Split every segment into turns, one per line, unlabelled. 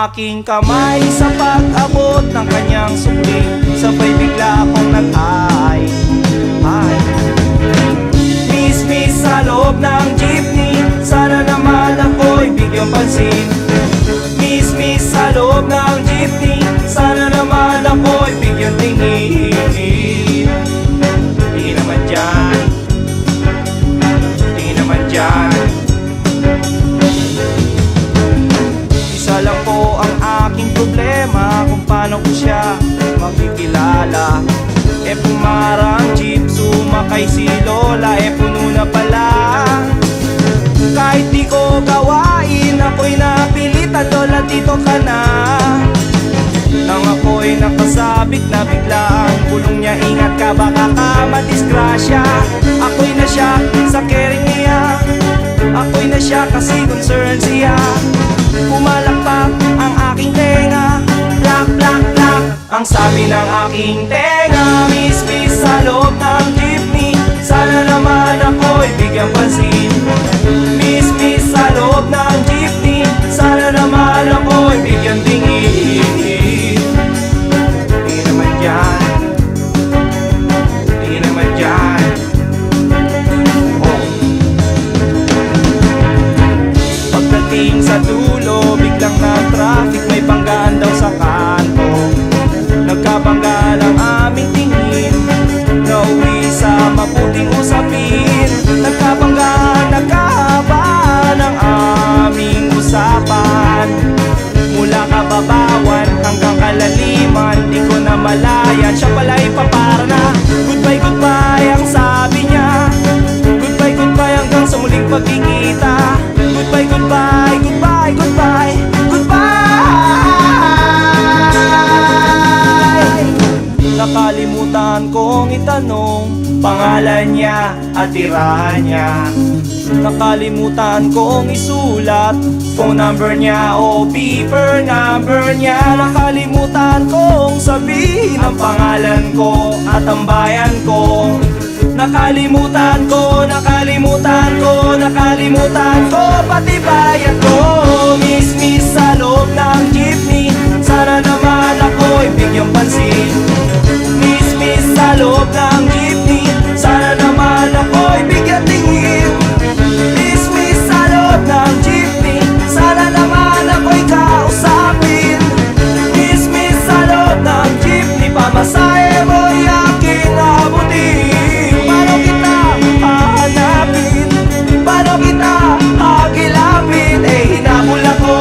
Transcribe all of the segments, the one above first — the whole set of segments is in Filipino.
aking kamay sa pag-abot ng kanyang sukli. Sabay bigla akong nag-ay. Miss sa loob ng jeepney, sana naman ako'y bigyang pansin. Miss sa loob ng jeepney, sana naman ako'y bigyang tingin. Di naman dyan, di naman dyan. Isa lang po ang aking problema, kung paano ko siya makikilala. Pumarang jeep, sumakay si Lola, puno na pala. Kahit di ko gawain, ako'y napilitan, Lola dito ka na. Nang ako'y nakasabit na bigla ang bulong niya, ingat ka baka ka madisgrasya. Ako'y na siya sa caring niya, ako'y na siya kasi concern siya. Pumalakpak ang aking tenga, plak plak plak ang sabi ng aking tenga. Miss sa loob ng jeepney, sana naman ako'y bigyang pansin. Miss sa loob ng jeepney, sana naman ako'y bigyang tingin. Di naman dyan, di naman dyan. Pagdating sa dulo, biglang na-traffic, may banggaan daw sa kanto. Nagkabangga lang aming tingin, nauwi sa mabuting usapin. Nagkabangga, nagkahaba ng aming usapan. Mula kababawan hanggang kalaliman, di ko na malayan. Siya pala'y papara na, goodbye, goodbye ang sabi niya. Goodbye, goodbye hanggang sa muling pagkikita. Goodbye, goodbye, goodbye, goodbye, goodbye. Nakalimutan kong itanong pangalan niya at tirahan niya. Nakalimutan kong isulat phone number niya o paper number niya. Nakalimutan kong sabihin ang pangalan ko at ang bayan ko. Nakalimutan ko, nakalimutan ko, nakalimutan ko pati bayan ko. Miss sa loob ng jeepney, sana naman ako'y bigyang pansin. Miss sa loob ng jeepney, sana naman ako'y bigyang tingin. Miss sa loob ng jeepney, sana naman ako'y kausapin. Miss sa loob ng jeepney, pamasahe mo'y aking abutin. Paano kita hahanapin? Paano kita hagilapin? Hinabol ako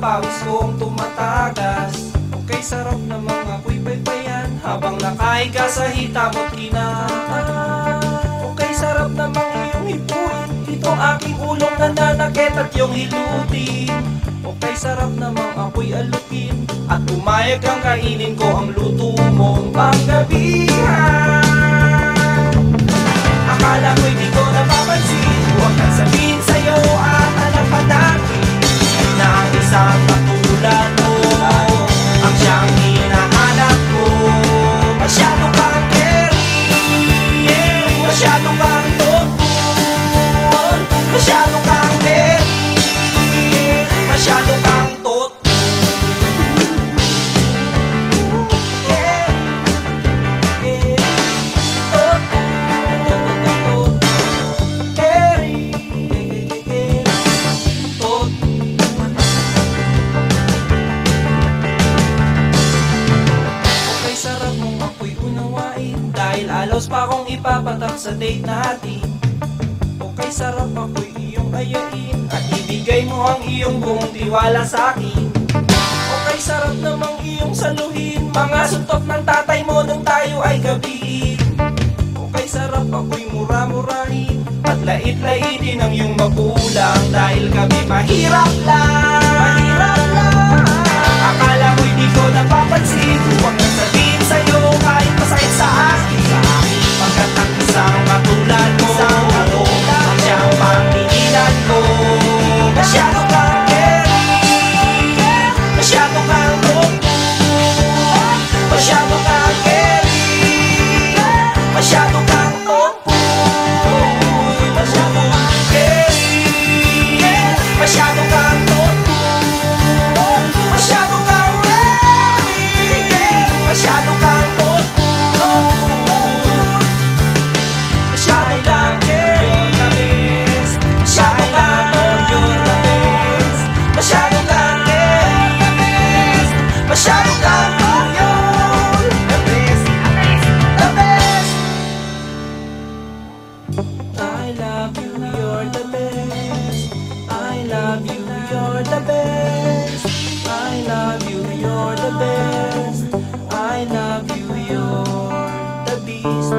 pawis kong tumatagas. Okay, sarap namang ako'y paypayan habang nakahiga sa hita mo't kinakain. Okay, sarap namang iyong hipuin itong aking ulong nananakit at iyong hilutin. Okay, sarap namang ako'y alukin at pumayag kang kainin ko ang luto mong panggabihan. Akala ko'y di ko napapansin, huwag kang sabihin sa'yo at alam pa natin na ang isang katulad mo ang siyang hinahanap ko. Masyado kang caring, masyado kang thoughtful, masyado kang caring, masyado kang thoughtful. Alos pa akong ipapatak sa date natin. Okay, sarap ako'y iyong ayain at ibigay mo ang iyong buong tiwala sa'kin. Okay, sarap namang iyong saluhin mga suntok ng tatay mo nung tayo ay gabiin. Okay, sarap ako'y mura-murahin at lait-laitin ang iyong magulang dahil kami mahirap lang. Akala ko'y di ko napapansin, huwag nang sabihin sa'yo kahit masakit sa akin. Pagkat ang isang katulad mo ang siyang panginilan ko. Masyado kang caring, masyado kang thoughtful, masyado kang caring, masyado kang thoughtful, masyado kang caring, masyado kang thoughtful, masyado kang caring, masyado kang thoughtful. Masyado kang yun, the best, the best. I love you, you're the best. I love you, you're the best. I love you, you're the best. I love you, you're the beast.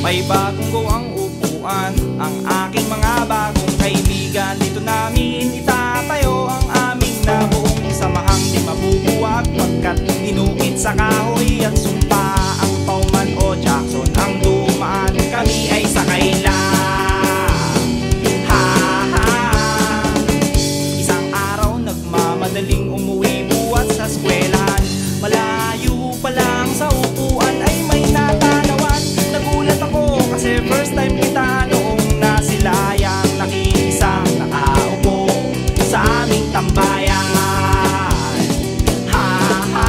May bagong gawang upuan ang aking mga bagong kaibigan. Dito namin itatayo ang aming nabuong samahang di mabubuwag, pagkat inukit sa kahoy at sumpa ang Pauman o Jackson ang dumaan. Kami ay sakay lang. Ha ha. Isang araw nagmamadaling umuwi buhat sa eskwelahan. Malayo pa lang sa upuan ay may natanawan. Nagulat ako kasi first time kita noong nasilayang nakiisang nakaupo sa aming tambayan. Ha ha.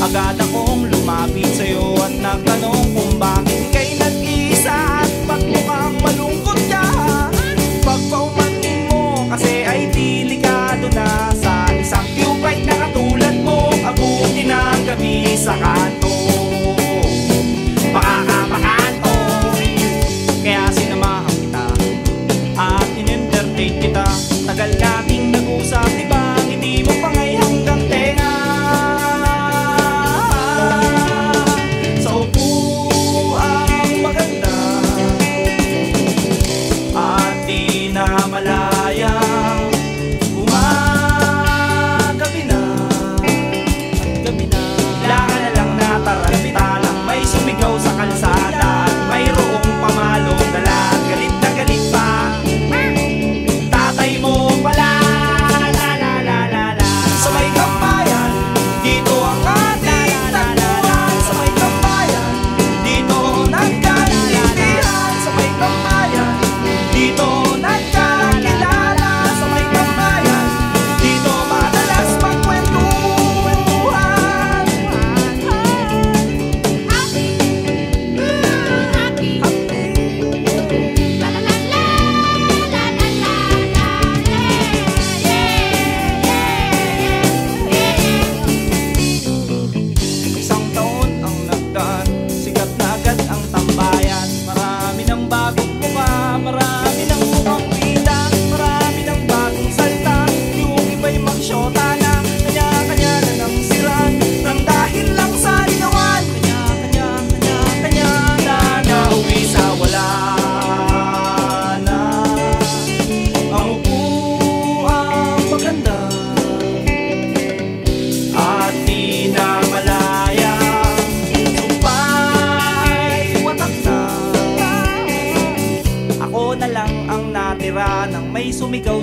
Agad akong lumapit sa'yo at nagtanong kung bakit ika'y nag-iisa at ba't mukhang malungkot ka. Pagpaumanhin mo kasi ay delikado na sa isang cubite na katulad mo abutin ang gabi sa kanto. Makakapakanto. Kaya sinamahan kita at in-entertain kita. Tagal nating nag-usap, diba? Hindi mo pa ngay hanggang tenga. Sa upuan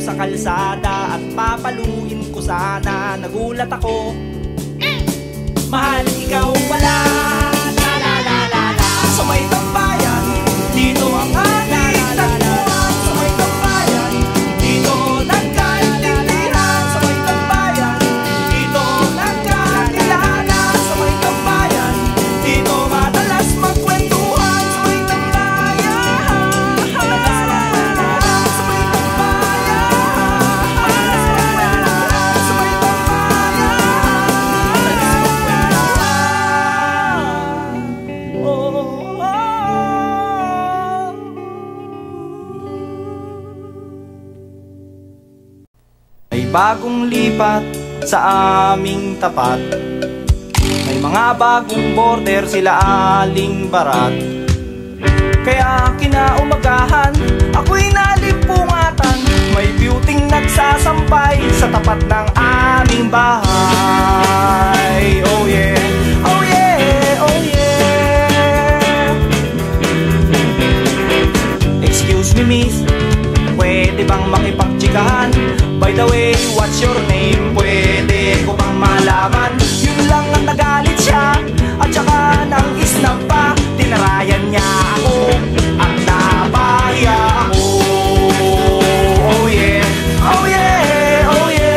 sa kalsada at papaluin ko sana. Nagulat ako, mahal, ikaw pala. La la la la la. Sa may tambayan, dito ang ating tagpuan. Sa may tambayan, dito nagkaintindihan. Sa may tambayan, dito nagkakilala. Sa may tambayan, dito madalas magkwentuhan. Sa may tambayan, sa may tambayan, sa may bagong lipat sa aming tapat. May mga bagong border sila Aling Barat. Kaya kinaumagahan, ako'y nalimpungatan. May beautyng nagsasampay sa tapat ng aming bahay. Oh yeah, oh yeah, oh yeah. Excuse me miss, pwede bang makipagtsikahan? By the way, what's your name? Pwede ko bang malaman? Yun lang ang nagalit siya, at saka nang isnap pa. Tinarayan niya ako at napahiya ako. Oh yeah, oh yeah, oh yeah.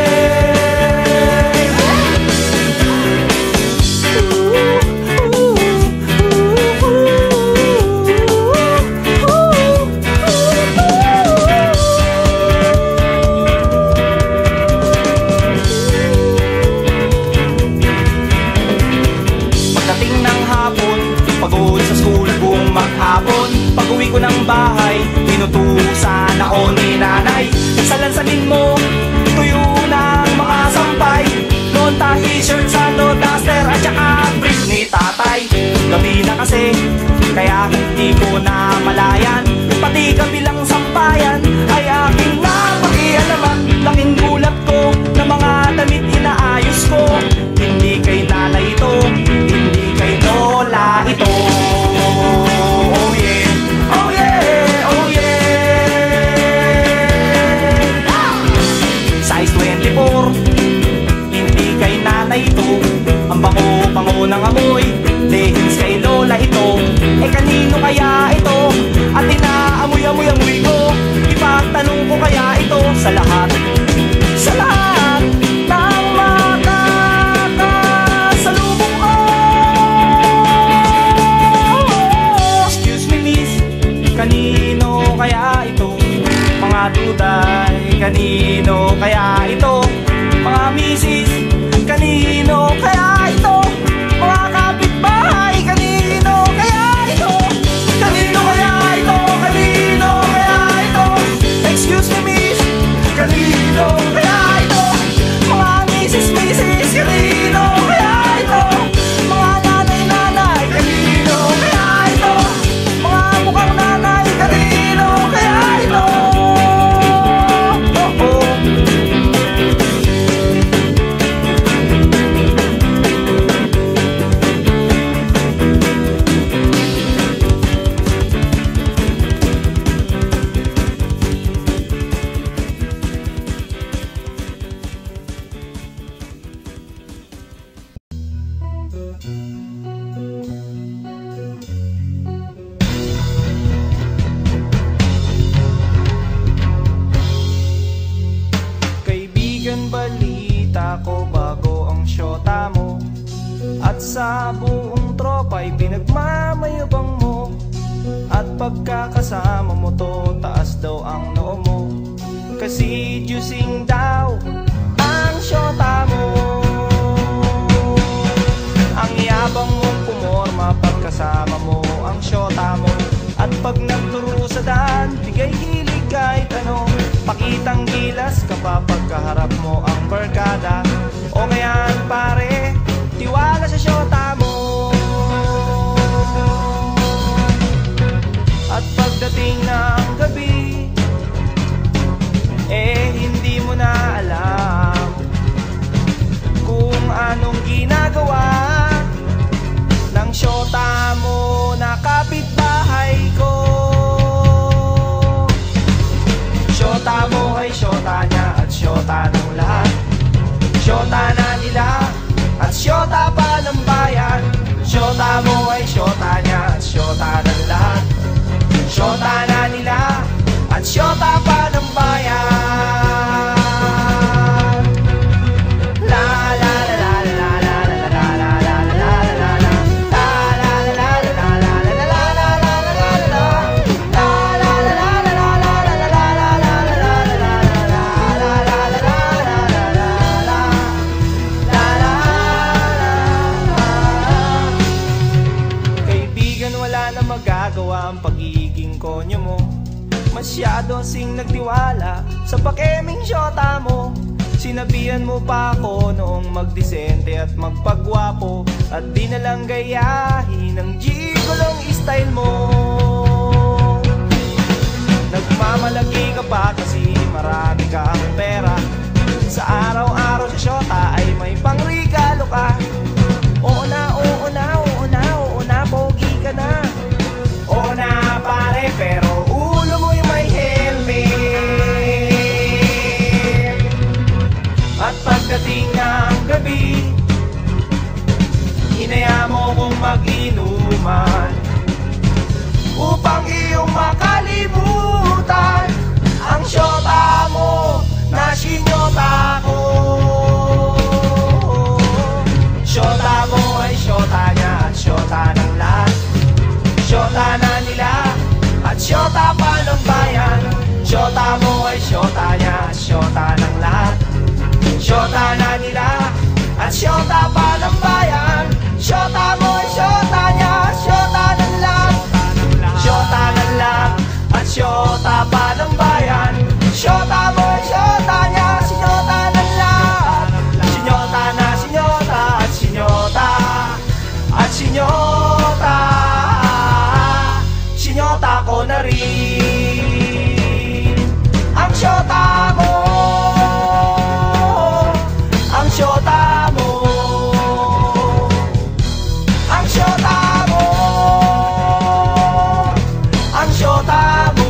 Pagod sa school buong maghapon, pag-uwi ko ng bahay, tinutusan ako ni nanay. Salansanin mo, tuyo ng mga sampay. Nonta, t-shirt, sando, duster, at saka brief ni tatay. Gabi na kasi, kaya hindi ko na malayan. Pati kabilang sampayan ay aking napakialaman. Laking gulat ko na mga damit inaayos ko. Hindi kay nanay ito, hindi kay lola ito. Oh yeah, oh yeah, oh yeah. Size 24, hindi kay nanay ito. Ang bango-bango ng amoy, leggings kay lola ito. Eh kanino kaya ito? At inaamoy-amoy-amoy ko. Ipagtanong ko kaya ito sa lahat, sa lahat ng makakasalubong ko. Excuse me miss, kanino kaya ito? Mga duday, kanino kaya ito? Mga misis, kanino kaya ito? Mga kapitbahay, kanino kaya ito? Kanino kaya ito? Kanino kaya ito? Excuse me miss, kanino kaya ito? Mga misis, kanino kaya ito? Mga nanay, kanino kaya ito? Mga mukhang nanay, kanino kaya ito? Oh, oh. Kaibigan, balita ko bago ang syota mo. At sa buong tropa'y pinagmamayabang mo. At pagkakasama mo to, taas daw ang noo mo. Kasi juicing daw ang syota mo. Ang yabang mong pumorma pagkasama mo ang syota mo. At pag nagturo sa daan, bigay hilig kahit ano. Pakitang gilas kapag kaharap mo ang barkada. O ngayon pare, tiwala sa syota mo. At pagdating ng gabi, eh hindi mo na alam kung anong ginagawa ng syota mo na kapitbahay ko. Syota mo ay syota syota pa ng bayan. Syota mo ay syota niya at syota ng lahat. Syota na nila at syota pa ng bayan. Ang pagiging konyo mo, masyado sing nagtiwala sa pakeming syota mo. Sinabihan mo pa ako noong magdisente at magpagwapo, at di na lang gayahin ang gigolong style mo. Nagmamalagi ka pa kasi marami kang pera. Sa araw-araw sa syota ay may pangregalo ka. Oo na, oo na, oo na, oo na, pogi ka na. Oo na pare, pero ulo mo yung may helmet. At pagdating ng gabi, hinaya mo kong mag-inuman upang iyong makalimutan ang syota mo na sinyota ko. Syota mo ay syota niya at syota ng lahat. Syota na nila at syota pa ng bayan. Syota mo ay syota niya at syota ng lahat. Syota na nila at syota pa ng bayan. Syota mo ay syota niya at syota ng lahat. Syota ng lahat at syota pa ng bayan. Syota mo ay syota niya at syota ng lahat. Sinyota na sinyota at sinyota at sinyota. Sinyota ko na rin ang syota mo, ang syota mo, ang syota mo, ang syota mo.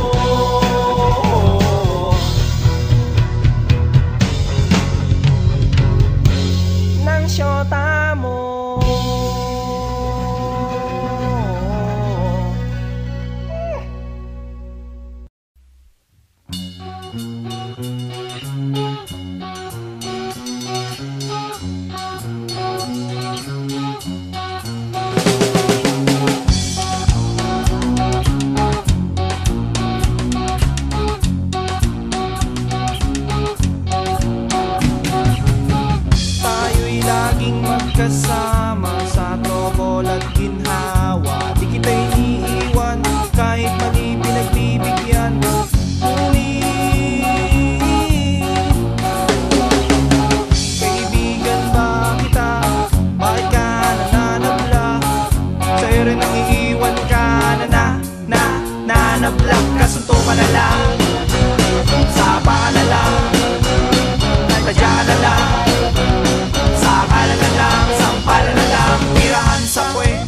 Ng syota mo. Kasama sa trokol at ginhawa, di kita iniiwan kahit mali pinagbibigyan mo. Kaibigan ba kita? Bakit ka nananabla? Sa'yo rin ang iiwan ka na nanabla. Kasunto ka na lang, sapa ka na lang, tadya ka na lang, sakala na lang, sampala na lang, tirahan sa puwet.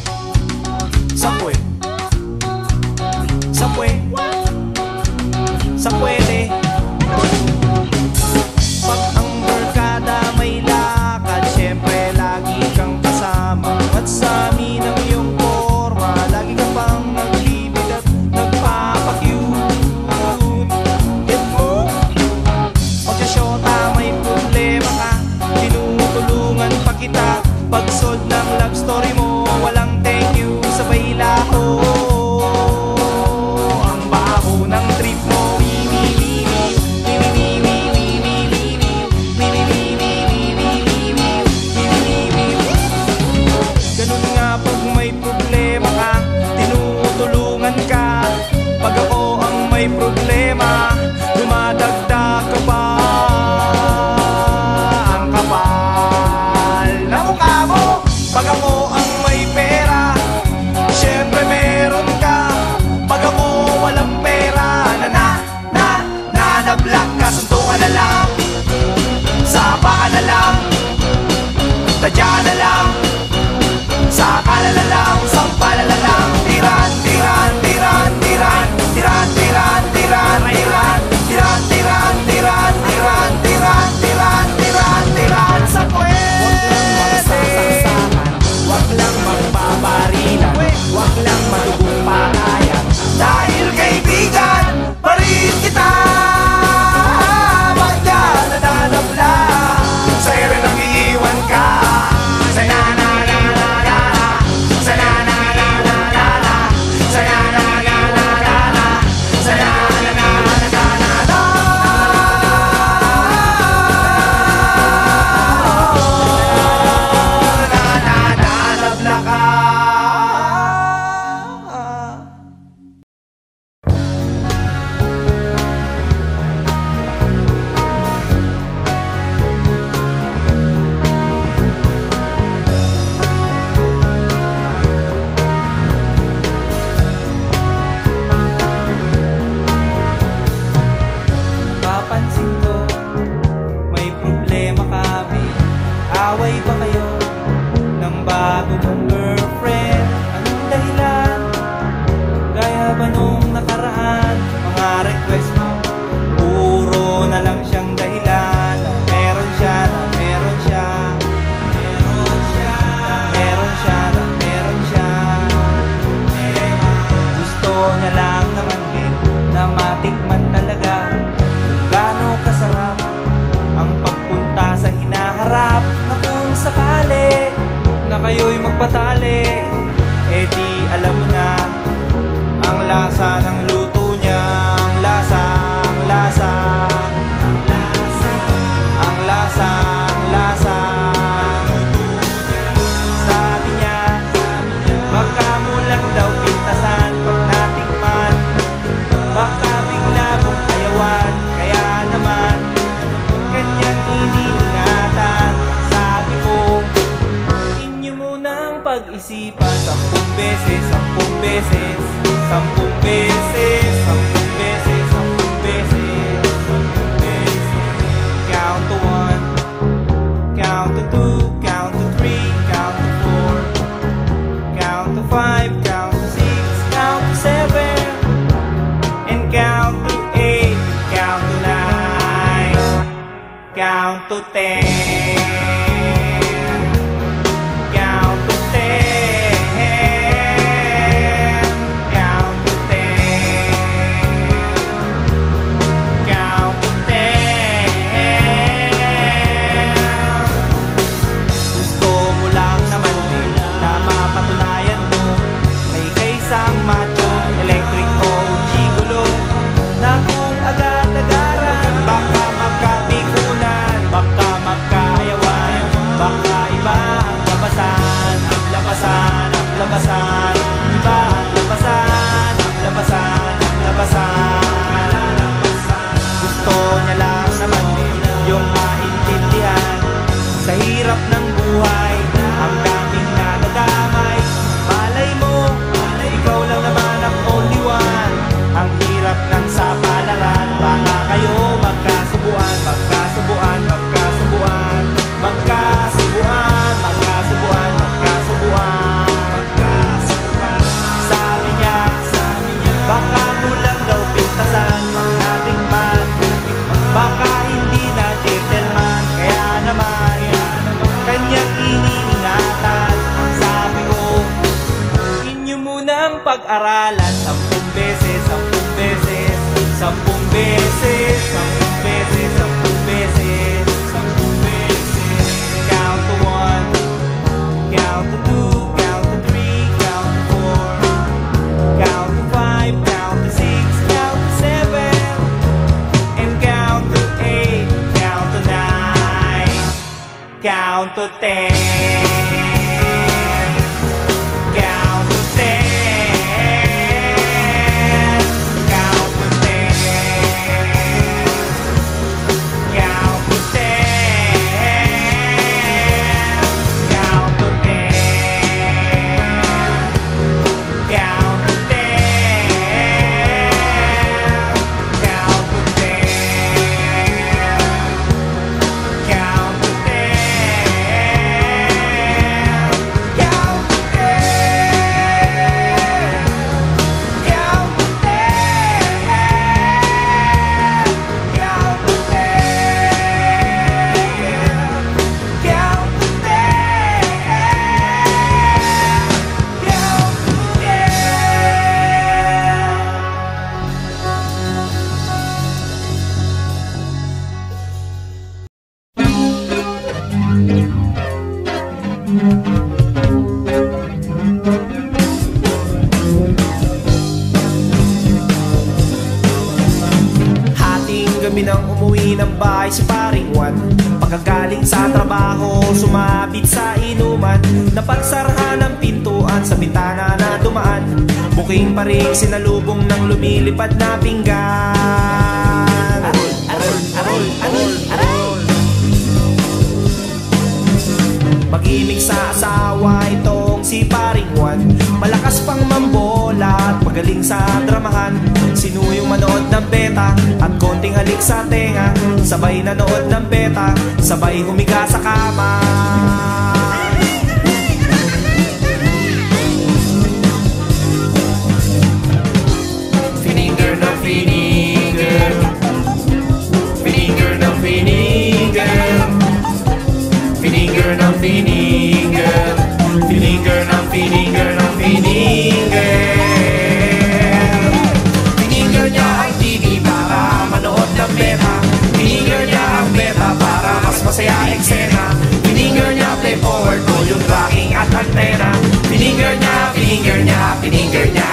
bago mong girlfriend? Anong dahilan? Gaya ba nung nakaraan? Mga request mo, puro na lang siyang dahilan. Meron siya, na meron siya, meron siya, meron siya, na meron siya. Gusto niya lang naman din na matikman talaga kung gaano kasarap ang pagpunta sa hinaharap. Na kung sakali na kayo'y magpatali, eh di alam mo na ang lasa ng luto niya. Ang lasa, ang lasa, ang lasa, ang lasa, ang lasa. Sabi niya, baka mo lang daw pintasan pag natikman, baka bigla mong ayawan. Kaya naman kanyang iniingatan. Sabi ko, inyo munang pag-isipan 10 beses, 10 beses, 10 beses, 10 beses, 10 beses, 10 beses. Count to 1, count to 2, count to 3, count to 4, count to 5, count to 6, count to 7, and count to 8, count to 9, count to 10. Count to 10, count to 10, count to 10. Gusto mo lang naman din na mapatunayan mo may kaisang macho, electric o gigolo, na kung agad-agaran baka magkabikunan, baka magkaayawan, baka iba ang labasan, ang labasan, ang labasan, iba ang labasan, ang labasan, ang labasan. Gusto niya lang naman din yung maintindihan sa hirap ng buhay, ang daming nadadamay. Malay mo, ikaw lang naman ang only one. Ang hirap ng sapalaran, baka kayo magkasubuan, magkasubuan, magkasubuan, magkasubuan, magkasubuan, magkasubuan, magkasubuan. Sabi niya, baka mo lang daw pintasan ang ating man, baka hindi na gentleman. Kaya naman kanyang iniingatan. Sabi ko, inyo munang pag-aralan 10 beses, 10 beses, 10 beses, 10 beses, 10 beses, 10 beses. Count to 1, count to 2, count to 3, count to 4, count to 5, count to 6, count to 7, and count to 8, count to 9, count to 10. Count to 10, count to 10, count to 10, count to 10, count to 10, count to 10, count to 10. Hating gabi nang umuwi ng bahay si paring Juan. Pagkagaling sa trabaho, sumabit sa inuman. Napagsarahan ang pintuan sa bintana na dumaan. Buking pa rin sinalubong ng lumilipad na pinggan. Arol, arol, arol, arol, arol. Mag-ibig sa asawa itong si paring Juan. Malakas pang mambola at magaling sa dramahan. Sinuyong manood ng beta at konting halik sa tenga. Sabay nanood ng beta, sabay humiga sa kama. at antena. Pininger niya, pininger niya, pininger niya.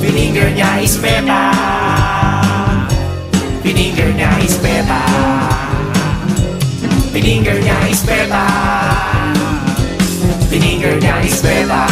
Pininger niya is beta. Pininger niya is beta. Pininger niya is beta. Pininger niya is beta.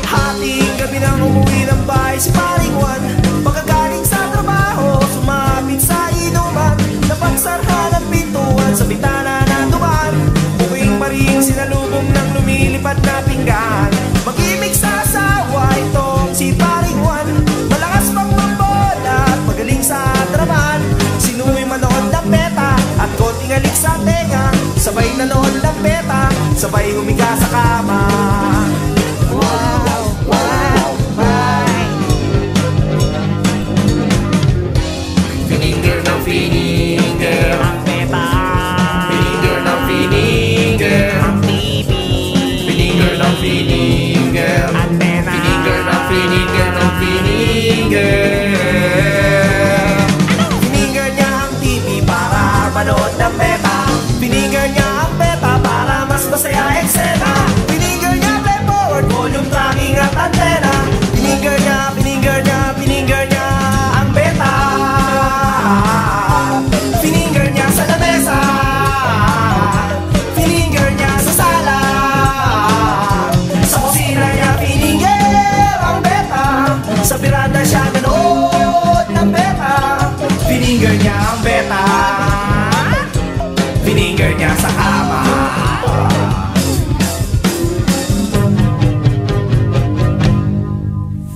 Hating gabi nang umuwi ng bahay si paring Juan. Pagkagaling sa trabaho, sumapit sa inuman. Napagsarhan ang pintuan sa bitana na dumaan. Buking maring sinalubong ng lumilipad na pinggan. Mag-ibig sa asawa itong si paring Juan. Malakas pang mambola at magaling sa draman. Sinuwi manood ng beta at konting alik sa tenga. Sabay nanood ng beta, sabay humiga sa kama. Wow, wow, wow. Pininger ng pininger ang beta. Pininger ng pininger ang TV. Pininger ng pininger ang beta. Pininger ng pininger ng pininger. Pininger niya ang TV para manood ng beta. Pininger niya ang beta para mas masaya eksena. Pininger niya play forward, volume tracking at antena. Pininger niya, pininger niya, pininger niya ang beta. Pininger niya sa lamesa. Pininger niya sa sala. Sa kusina niya, pininger ang beta. Sa piranda siya ganood ng beta. Pininger niya ang beta. Pininger niya sa kama.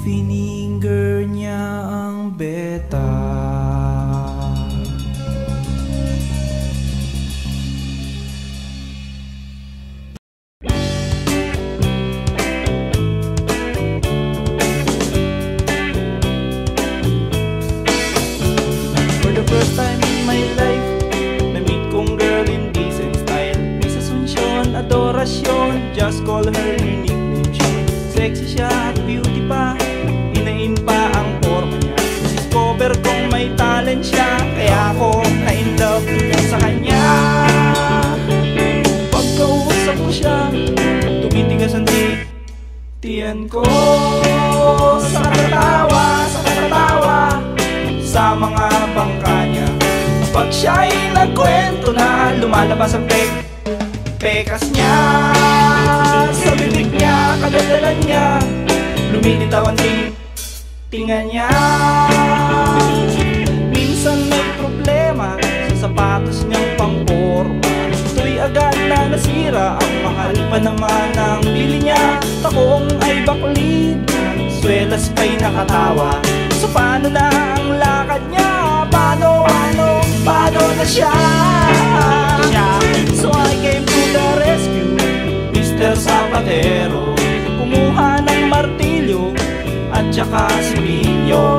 Pininger niya ang beta. For the first time in my life, na-meet kong girl in decent style. Miss Asuncion, Adoracion, just call her nickname Sean. Sexy siya at beauty pa, inain pa ang forma niya. Discover kong may talent siya, kaya ako na-in-love sa kanya. Pagkausap ko siya, tumitigas ang tiyan ko. Sa katatawa, sa mga bangka niya. Pag siya'y nagkwento na, lumalabas ang pekas niya. Sa bibig niya, kadadalan niya, lumilitaw ang tinga niya. Minsan may problema sa sapatos niyang pangporma. Ito'y agad na nasira, ang mahal pa naman ang bili niya. Takong ay baklid, swelas pa'y nakatawa. So paano na ang lakad niya? Paano na siya? So I came to the rescue, Mr. Zapatero. Kumuha ng martilyo at saka similyo.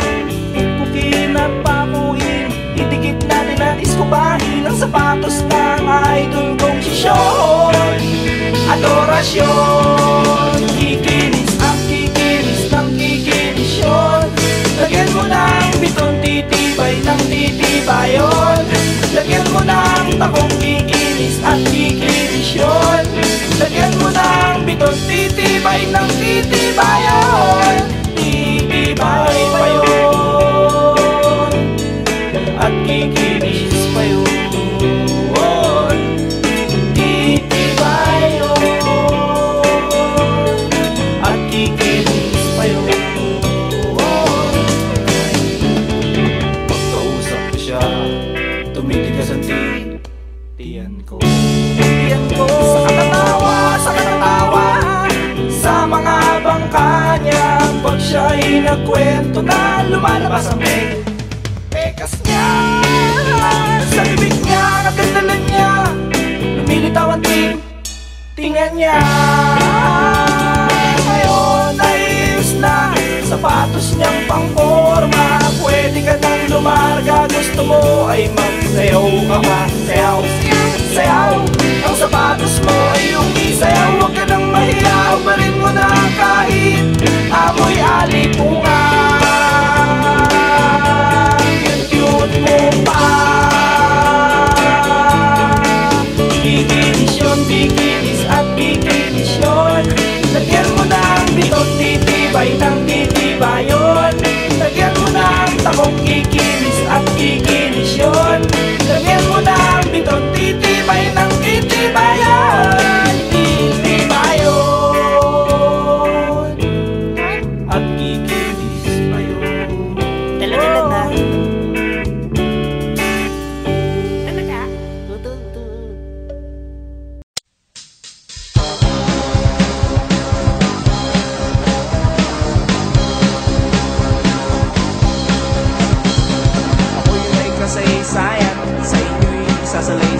Pukin at pakuin, idikit natin at iskubahin ang sapatos ng idol kong si Sean. Adoracion, kikinis ang kikinis ng kikinis Sean. Lagyan mo ng biton, titibay ng titibayon. Lagyan mo ng takong kikinis at kikinis yun. Lagyan mo ng biton, titibay ng titibayon. Titibay pa yun at kikinis pa yun. Titibay yun at kikinis pa yun. Tumitigas ang tiyan ko. Sa katatawa, sa mga bangka niya. Pag siya'y nagkwento na, lumalabas ang pekas niya. Sa bibig niya, kagandalan niya, lumilitaw ang tinga niya. Ngayon ay ayos na sapatos niyang pangporma. Pwede ka nang lumarga, gusto mo ay magsayaw ka pa. Sayaw, sayaw, ang sapatos mo ay umisayaw. Huwag ka nang mahiya, umarin mo na kahit amoy alipungan. Cute mo pa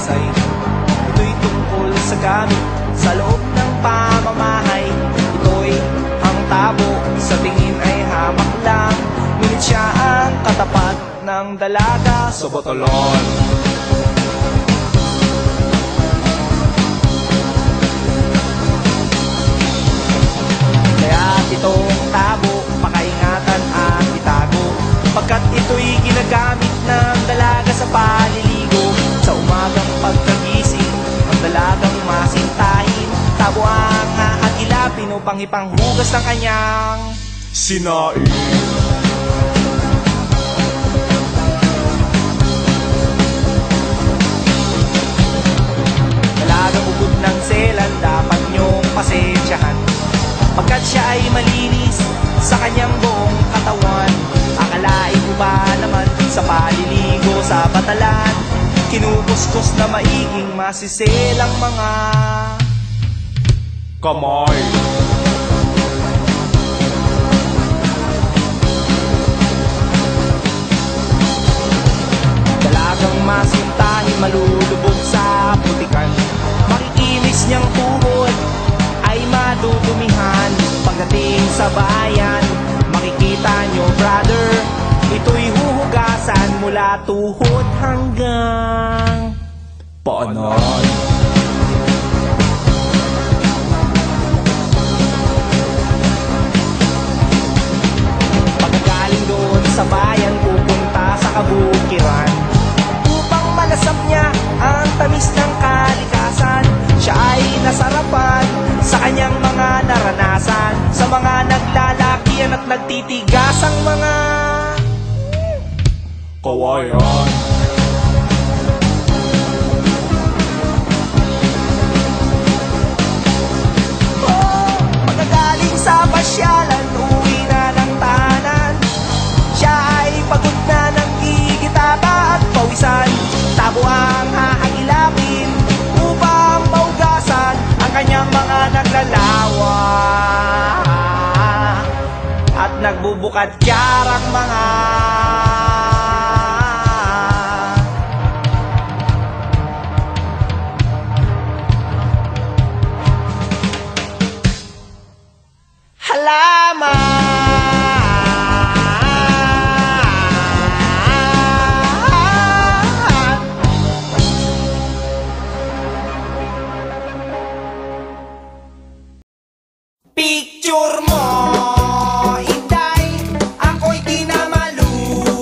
saysay. Ito'y tungkol sa gamit sa loob ng pamamahay. Ito'y ang tabo, sa tingin ay hamak lang, ngunit siya ang katapat ng dalaga sa Batalon. Kaya't itong tabo, pakaingatan at itago, pagkat ito'y ginagamit ng dalaga sa paliligo. Sa umagang pagkagising, ang dalagang masintahin, tabo ang hahagilapin upang ipanghugas ng kanyang sinain. Dalagang ubod ng selan, dapat niyong pasensyahan, pagkat siya ay malinis sa kanyang buong katawan. Akalain mo ba naman sa paliligo sa Batalan, kinukuskus na maiging masiselang mga kamay. Dalagang masintahin, malulubog sa putikan, makikinis niyang tuhod ay madudumihan. Pagdating sa bayan, makikita nyo brother, ito'y huhugasan mula tuhod hanggang paanan. Pagkagaling doon sa bayan, pupunta sa kabukiran upang malasap niya ang tamis ng kalikasan. Siya ay nasarapan sa kanyang mga naranasan, sa mga naglalakihan at nagtitigas ang mga kawayan. Pagkagaling sa pasyalan, uwi na ng tahanan, siya ay pagod na ng gigitaba at pawisan. Tabo ang hahagilapin upang maugasan ang kanyang mga naglalawa at nagbubukad kyarang mga halaman. Picture mo, Inday, ako'y di na maluho.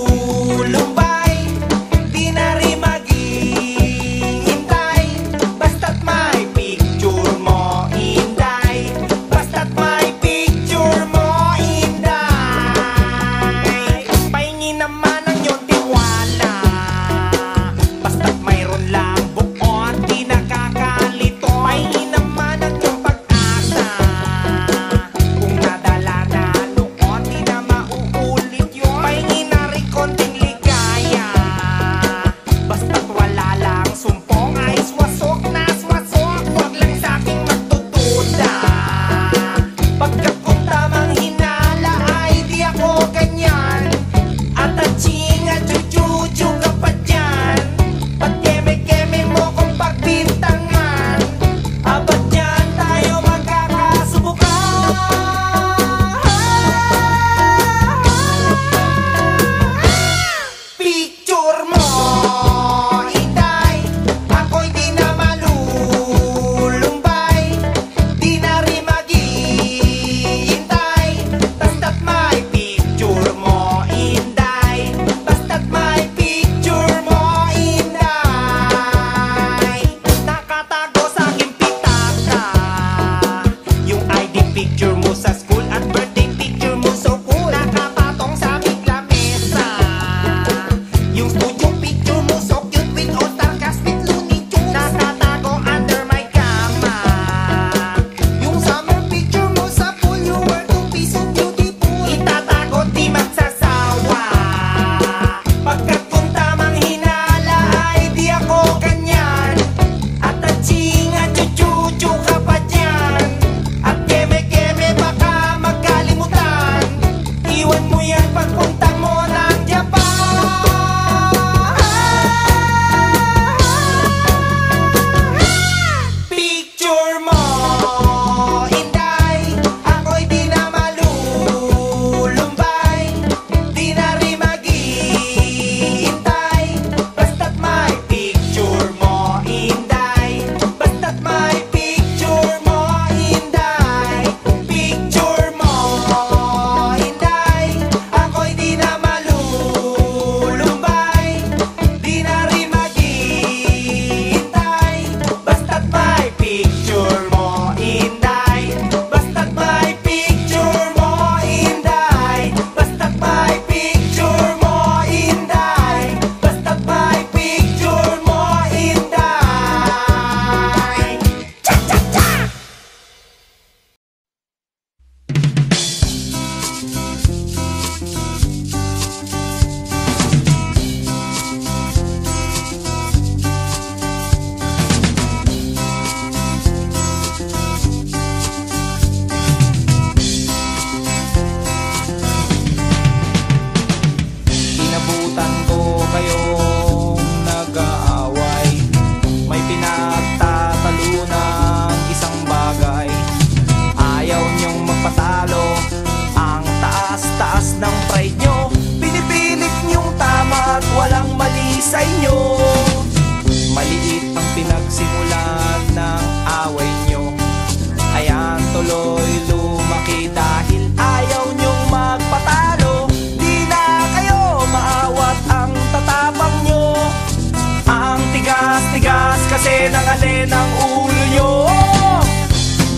kasi ng alin ang ulo nyo.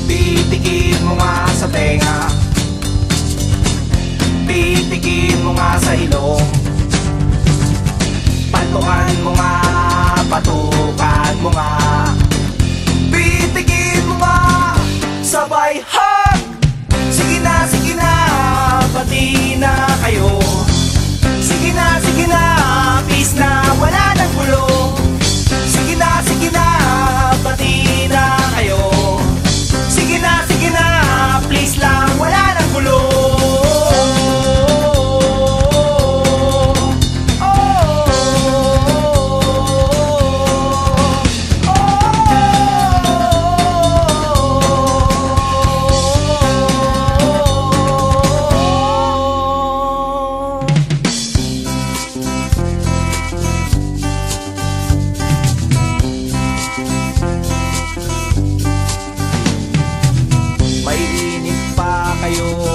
Pitikin mo nga sa tenga, pitikin mo nga sa ilong, patukan mo nga, patukan mo nga, pitikin mo nga, sabay hug. Sige na, pati na kayo. Sige na, please na, wala nang gulo. Sige na, pati na kayo. Sige na, please lang, wala nang gulo.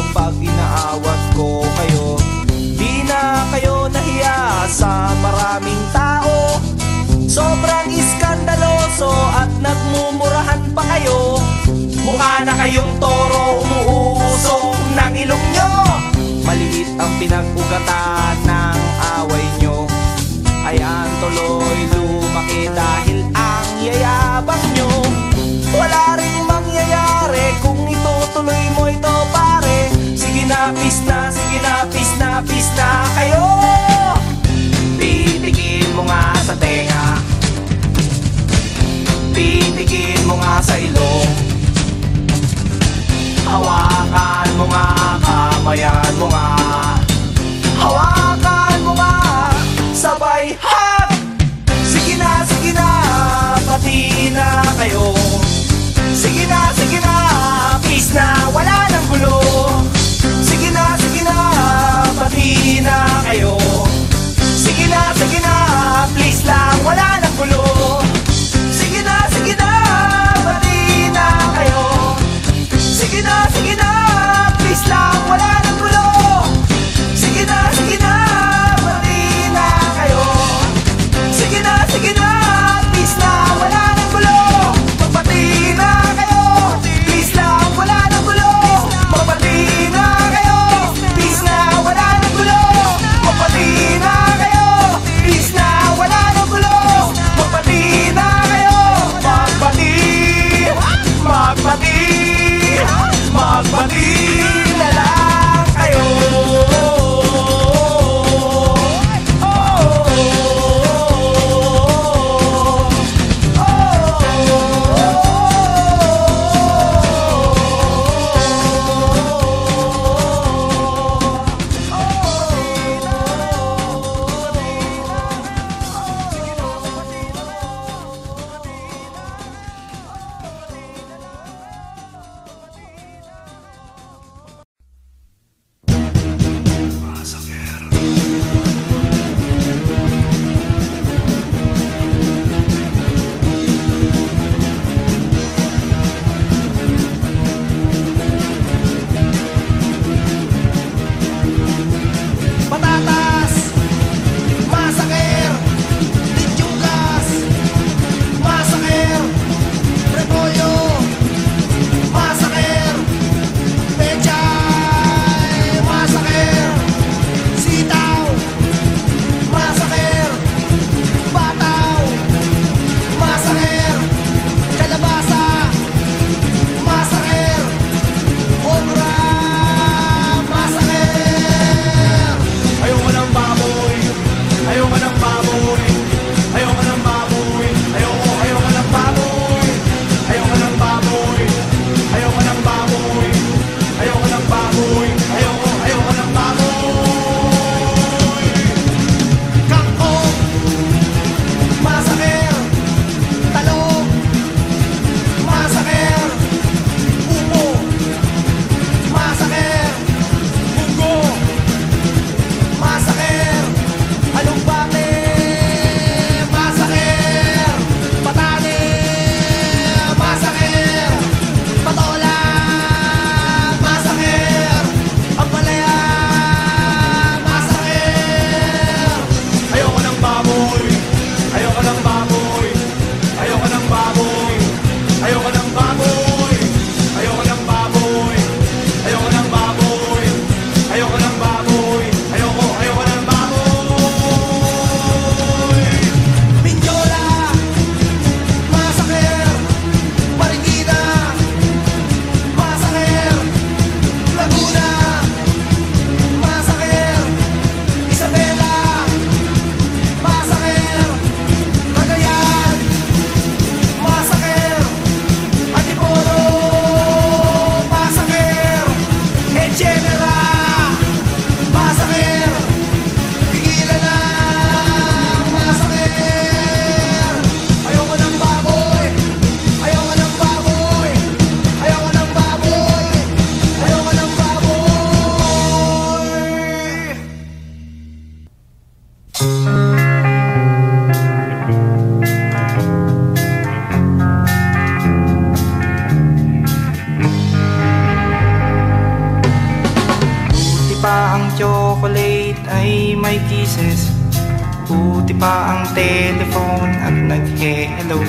Pag inaawat ko kayo, di na kayo nahiya sa maraming tao. Sobrang iskandaloso at nagmumurahan pa kayo. Mukha na kayong toro, umuusong ng ilong nyo. Maliit ang pinag-ugatan ng away nyo. Ayan tuloy lumaki dahil ang yayabang nyo. Wala ring mangyayari kung itutuloy mo ito, pare. Sige na, peace na kayo. Pitikin mo nga sa tenga, pitikin mo nga sa ilong, hawakan mo nga, kamayan mo nga, hawakan mo nga, sabay hug. Sige na, pati na kayo. Sige na, peace na, wala nang gulo. Sige na, pati na kayo. Sige na, please lang, wala nang gulo. Sige na, pati na kayo. Sige na, please lang. may kisses. Buti pa ang telephone at nag-hello.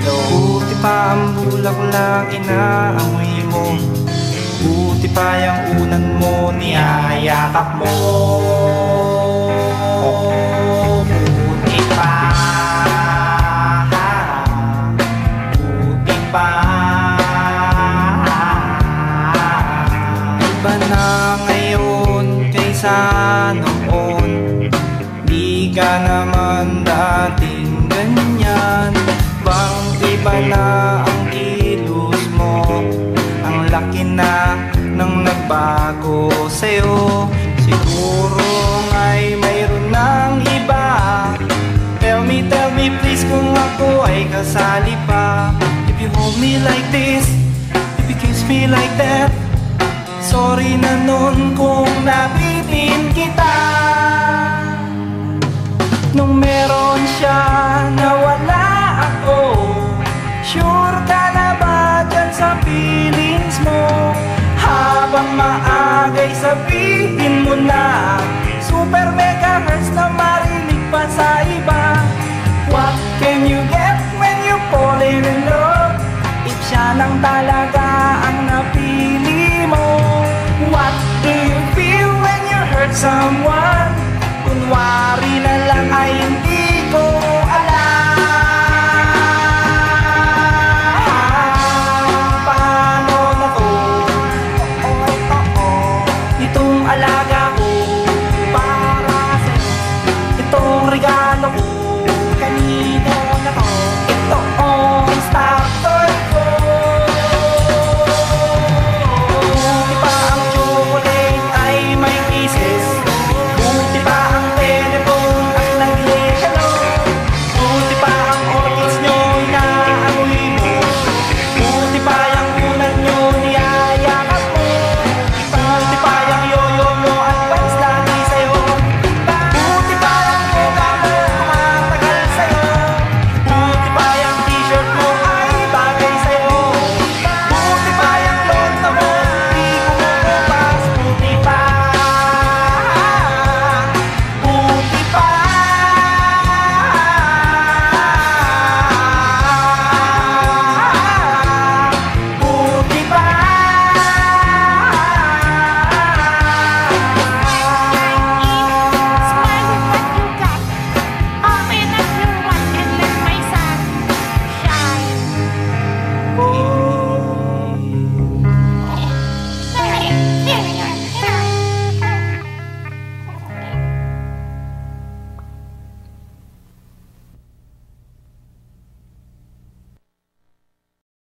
Buti pa ang bulaklak inaamoy mo. Buti pa yung unan mo niyayakap mo. Buti pa, buti pa. Iba na ngayon kaysa noon. Di ka naman dating ganyan. Bang iba na ang kilos mo. Ang laki na nang nagbago sa'yo. Siguro nga'y mayroon ng iba. Tell me please kung ako ay kasali pa. If you hold me like this, if you kiss me like that, sorry na nun kung nabitin kita. Nung meron siya, nawala ako. Sure ka na ba dyan sa feelings mo? Habang maagay sabihin mo na super megahertz na marinig pa sa iba. What can you get when you fall in love? If siya lang talaga ang napili mo. What do you feel when you hurt someone?